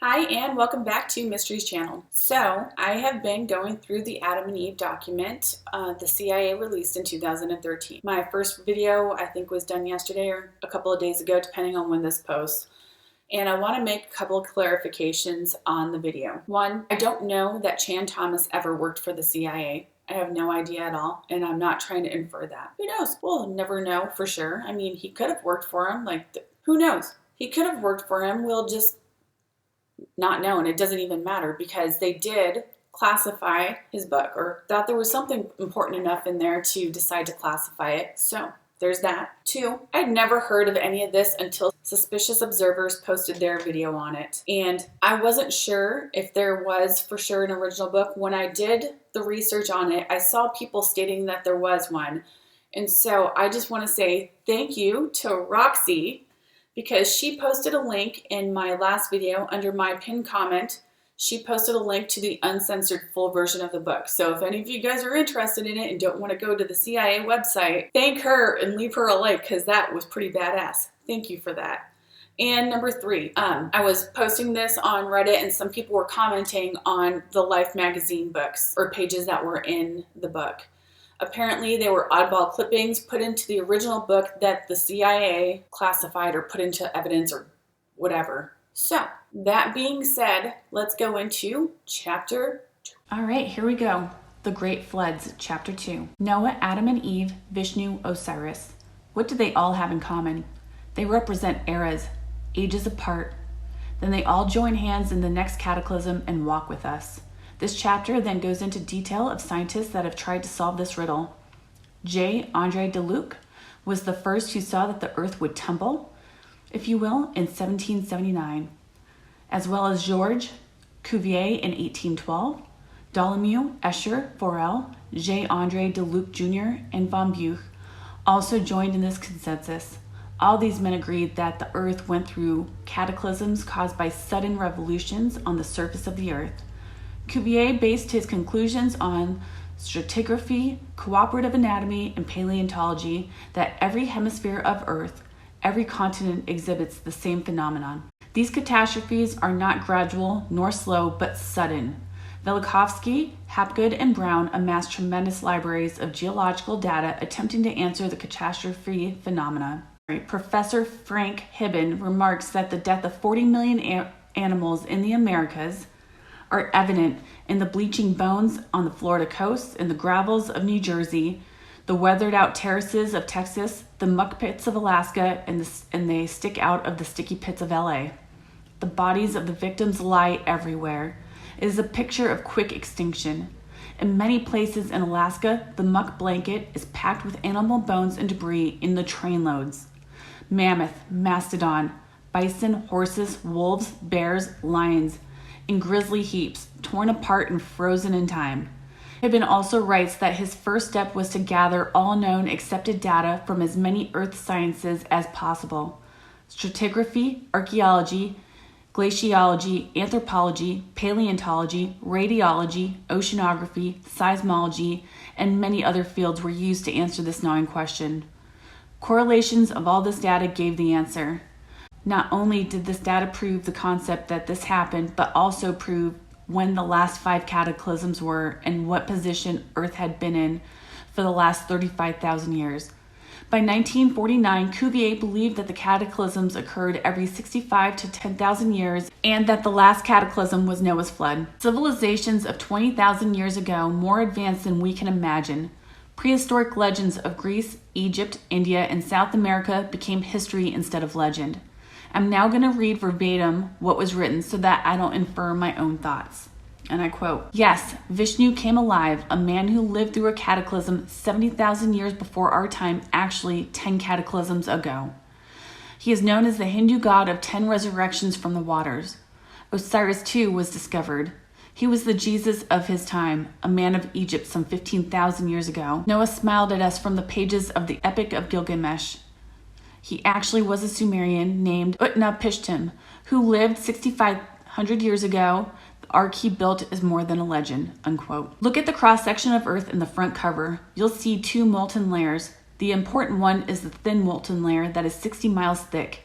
Hi, and welcome back to Mysteries Channel. So, I have been going through the Adam and Eve document the CIA released in 2013. My first video, I think, was done yesterday or a couple of days ago, depending on when this posts. And I want to make a couple of clarifications on the video. One, I don't know that Chan Tomas ever worked for the CIA. I have no idea at all, and I'm not trying to infer that. Who knows? We'll never know for sure. I mean, he could have worked for him. Who knows? He could have worked for him. We'll just not know, and it doesn't even matter because they did classify his book, or thought there was something important enough in there to decide to classify it. So there's that. Two, I'd never heard of any of this until Suspicious Observers posted their video on it. And I wasn't sure if there was for sure an original book. When I did the research on it, I saw people stating that there was one. And so I just want to say thank you to Roxy, because she posted a link in my last video under my pinned comment. She posted a link to the uncensored full version of the book. So if any of you guys are interested in it and don't want to go to the CIA website, thank her and leave her a like, because that was pretty badass. Thank you for that. And number three, I was posting this on Reddit and some people were commenting on the Life magazine books or pages that were in the book. Apparently, they were oddball clippings put into the original book that the CIA classified or put into evidence or whatever. So, that being said, let's go into Chapter 2. All right, here we go. The Great Floods, Chapter 2. Noah, Adam and Eve, Vishnu, Osiris. What do they all have in common? They represent eras, ages apart. Then they all join hands in the next cataclysm and walk with us. This chapter then goes into detail of scientists that have tried to solve this riddle. J. Andre Deluc was the first who saw that the Earth would tumble, if you will, in 1779, as well as Georges Cuvier in 1812, Dolomieu, Escher, Forel, J. Andre Deluc Jr., and von Buch also joined in this consensus. All these men agreed that the Earth went through cataclysms caused by sudden revolutions on the surface of the Earth. Cuvier based his conclusions on stratigraphy, cooperative anatomy, and paleontology that every hemisphere of Earth, every continent exhibits the same phenomenon. These catastrophes are not gradual nor slow, but sudden. Velikovsky, Hapgood, and Brown amassed tremendous libraries of geological data attempting to answer the catastrophe phenomena. Professor Frank Hibben remarks that the death of 40 million animals in the Americas are evident in the bleaching bones on the Florida coast, in the gravels of New Jersey, the weathered out terraces of Texas, the muck pits of Alaska, and they stick out of the sticky pits of LA. The bodies of the victims lie everywhere. It is a picture of quick extinction. In many places in Alaska, the muck blanket is packed with animal bones and debris in the trainloads. Mammoth, mastodon, bison, horses, wolves, bears, lions, in grisly heaps, torn apart and frozen in time. Hibben also writes that his first step was to gather all known accepted data from as many earth sciences as possible: stratigraphy, archaeology, glaciology, anthropology, paleontology, radiology, oceanography, seismology, and many other fields were used to answer this gnawing question. Correlations of all this data gave the answer. Not only did this data prove the concept that this happened, but also prove when the last 5 cataclysms were and what position Earth had been in for the last 35,000 years. By 1949, Cuvier believed that the cataclysms occurred every 65 to 10,000 years and that the last cataclysm was Noah's flood. Civilizations of 20,000 years ago, more advanced than we can imagine. Prehistoric legends of Greece, Egypt, India, and South America became history instead of legend. I'm now going to read verbatim what was written so that I don't infer my own thoughts. And I quote, "Yes, Vishnu came alive, a man who lived through a cataclysm 70,000 years before our time, actually 10 cataclysms ago. He is known as the Hindu god of 10 resurrections from the waters. Osiris too was discovered. He was the Jesus of his time, a man of Egypt some 15,000 years ago. Noah smiled at us from the pages of the Epic of Gilgamesh. He actually was a Sumerian named Utnapishtim, who lived 6,500 years ago. The ark he built is more than a legend," unquote. Look at the cross-section of Earth in the front cover. You'll see 2 molten layers. The important one is the thin molten layer that is 60 miles thick.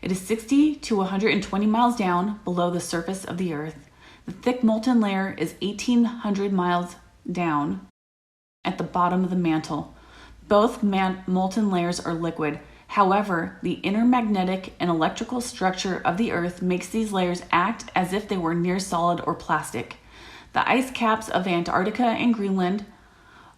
It is 60 to 120 miles down below the surface of the Earth. The thick molten layer is 1,800 miles down at the bottom of the mantle. Both molten layers are liquid. However, the inner magnetic and electrical structure of the Earth makes these layers act as if they were near solid or plastic. The ice caps of Antarctica and Greenland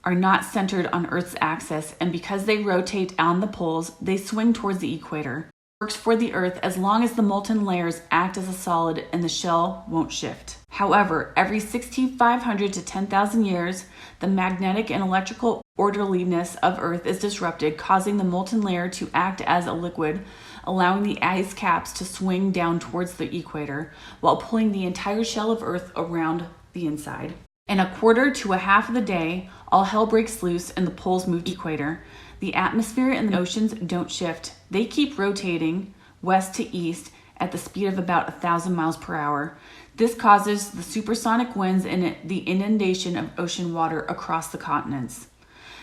are not centered on Earth's axis, and because they rotate on the poles, they swing towards the equator. It works for the Earth as long as the molten layers act as a solid and the shell won't shift. However, every 6,500 to 10,000 years, the magnetic and electrical orderliness of Earth is disrupted, causing the molten layer to act as a liquid, allowing the ice caps to swing down towards the equator, while pulling the entire shell of Earth around the inside. In a quarter to a half of the day, all hell breaks loose and the poles move to the equator. The atmosphere and the oceans don't shift. They keep rotating west to east at the speed of about 1,000 miles per hour. This causes the supersonic winds and the inundation of ocean water across the continents.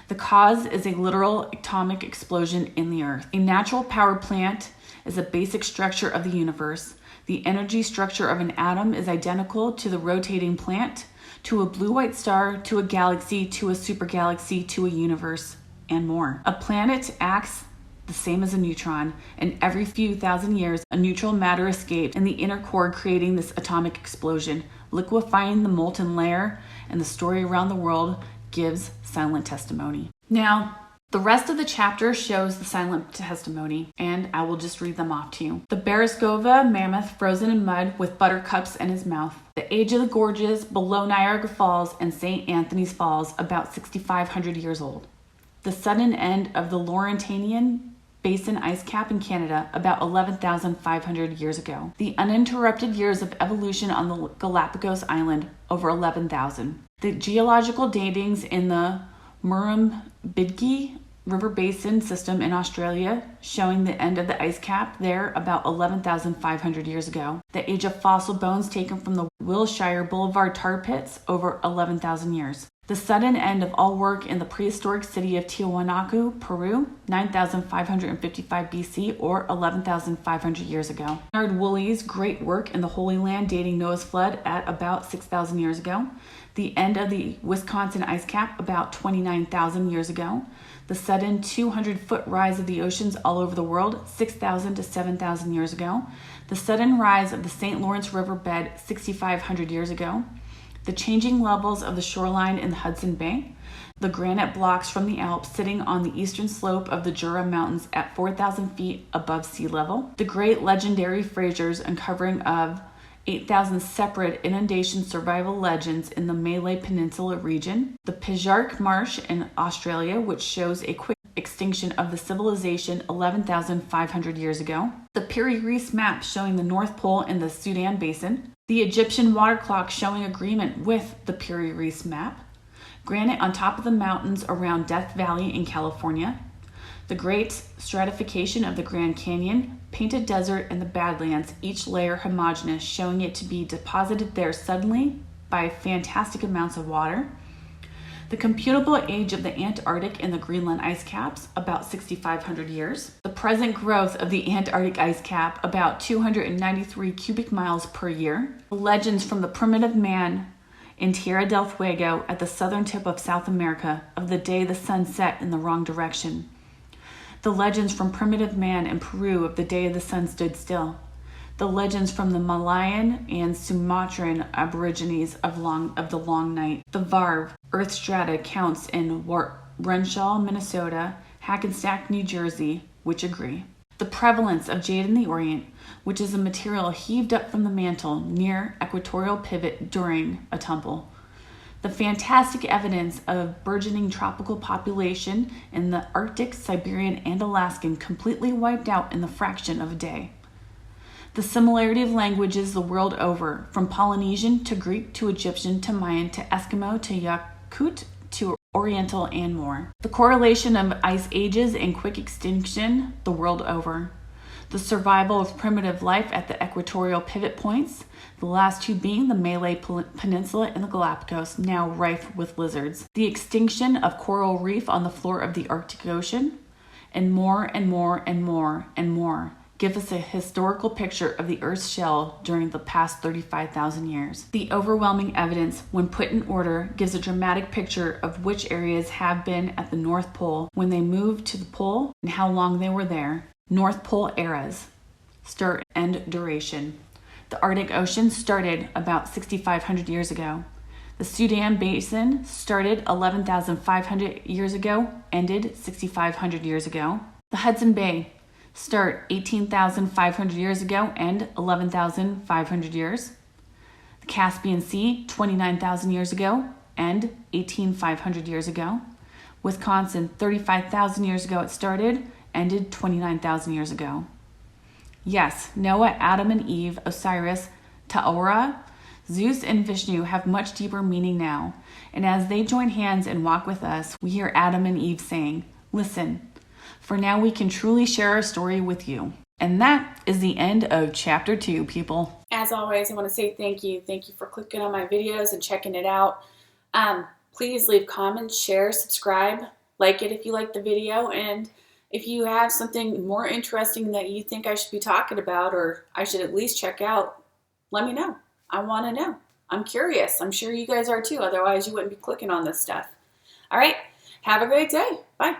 The cause is a literal atomic explosion in the Earth. A natural power plant is a basic structure of the universe. The energy structure of an atom is identical to the rotating plant, to a blue-white star, to a galaxy, to a supergalaxy, to a universe, and more. A planet acts the same as a neutron, and every few thousand years, a neutral matter escapes in the inner core, creating this atomic explosion, liquefying the molten layer, and the story around the world gives silent testimony. Now, the rest of the chapter shows the silent testimony, and I will just read them off to you. The Beresgova mammoth frozen in mud with buttercups in his mouth. The age of the gorges below Niagara Falls and St. Anthony's Falls, about 6,500 years old. The sudden end of the Laurentian Basin ice cap in Canada, about 11,500 years ago. The uninterrupted years of evolution on the Galapagos Island, over 11,000. The geological datings in the Murrumbidgee River Basin system in Australia, showing the end of the ice cap there about 11,500 years ago. The age of fossil bones taken from the Wilshire Boulevard tar pits, over 11,000 years. The sudden end of all work in the prehistoric city of Tiwanaku, Peru, 9,555 BC, or 11,500 years ago. Leonard Woolley's great work in the Holy Land, dating Noah's flood at about 6,000 years ago. The end of the Wisconsin ice cap, about 29,000 years ago. The sudden 200-foot rise of the oceans all over the world, 6,000 to 7,000 years ago. The sudden rise of the St. Lawrence River bed, 6,500 years ago. The changing levels of the shoreline in the Hudson Bay. The granite blocks from the Alps sitting on the eastern slope of the Jura Mountains at 4,000 feet above sea level. The great legendary Fraser's uncovering of 8,000 separate inundation survival legends in the Malay Peninsula region. The Pijark Marsh in Australia, which shows a quick extinction of the civilization 11,500 years ago. The Piri Reis map showing the North Pole in the Sudan Basin. The Egyptian water clock showing agreement with the Piri Reis map. Granite on top of the mountains around Death Valley in California. The great stratification of the Grand Canyon, Painted Desert, and the Badlands, each layer homogeneous, showing it to be deposited there suddenly by fantastic amounts of water. The computable age of the Antarctic and the Greenland ice caps, about 6,500 years. The present growth of the Antarctic ice cap, about 293 cubic miles per year. The legends from the primitive man in Tierra del Fuego at the southern tip of South America of the day the sun set in the wrong direction. The legends from primitive man in Peru of the day the sun stood still. The legends from the Malayan and Sumatran aborigines of the long night. The Varv, earth strata counts in Renshaw, Minnesota, Hackensack, New Jersey, which agree. The prevalence of jade in the Orient, which is a material heaved up from the mantle near equatorial pivot during a tumble. The fantastic evidence of burgeoning tropical population in the Arctic, Siberian, and Alaskan completely wiped out in the fraction of a day. The similarity of languages the world over, from Polynesian to Greek to Egyptian to Mayan to Eskimo to Yakut to Oriental and more. The correlation of ice ages and quick extinction the world over. The survival of primitive life at the equatorial pivot points, the last two being the Malay Peninsula and the Galapagos, now rife with lizards. The extinction of coral reef on the floor of the Arctic Ocean, and more and more and more and more. give us a historical picture of the Earth's shell during the past 35,000 years. The overwhelming evidence, when put in order, gives a dramatic picture of which areas have been at the North Pole when they moved to the pole and how long they were there. North Pole eras. Start and duration. The Arctic Ocean started about 6,500 years ago. The Sudan Basin started 11,500 years ago, ended 6,500 years ago. The Hudson Bay start 18,500 years ago, end 11,500 years. The Caspian Sea, 29,000 years ago, end 18,500 years ago. Wisconsin, 35,000 years ago it started, ended 29,000 years ago. Yes, Noah, Adam and Eve, Osiris, Taora, Zeus and Vishnu have much deeper meaning now. And as they join hands and walk with us, we hear Adam and Eve saying, "Listen, for now we can truly share our story with you." And that is the end of chapter 2, people. As always, I want to say thank you. Thank you for clicking on my videos and checking it out. Please leave comments, share, subscribe, like it if you like the video, and if you have something more interesting that you think I should be talking about or I should at least check out, let me know. I want to know. I'm curious. I'm sure you guys are too. Otherwise, you wouldn't be clicking on this stuff. All right. Have a great day. Bye.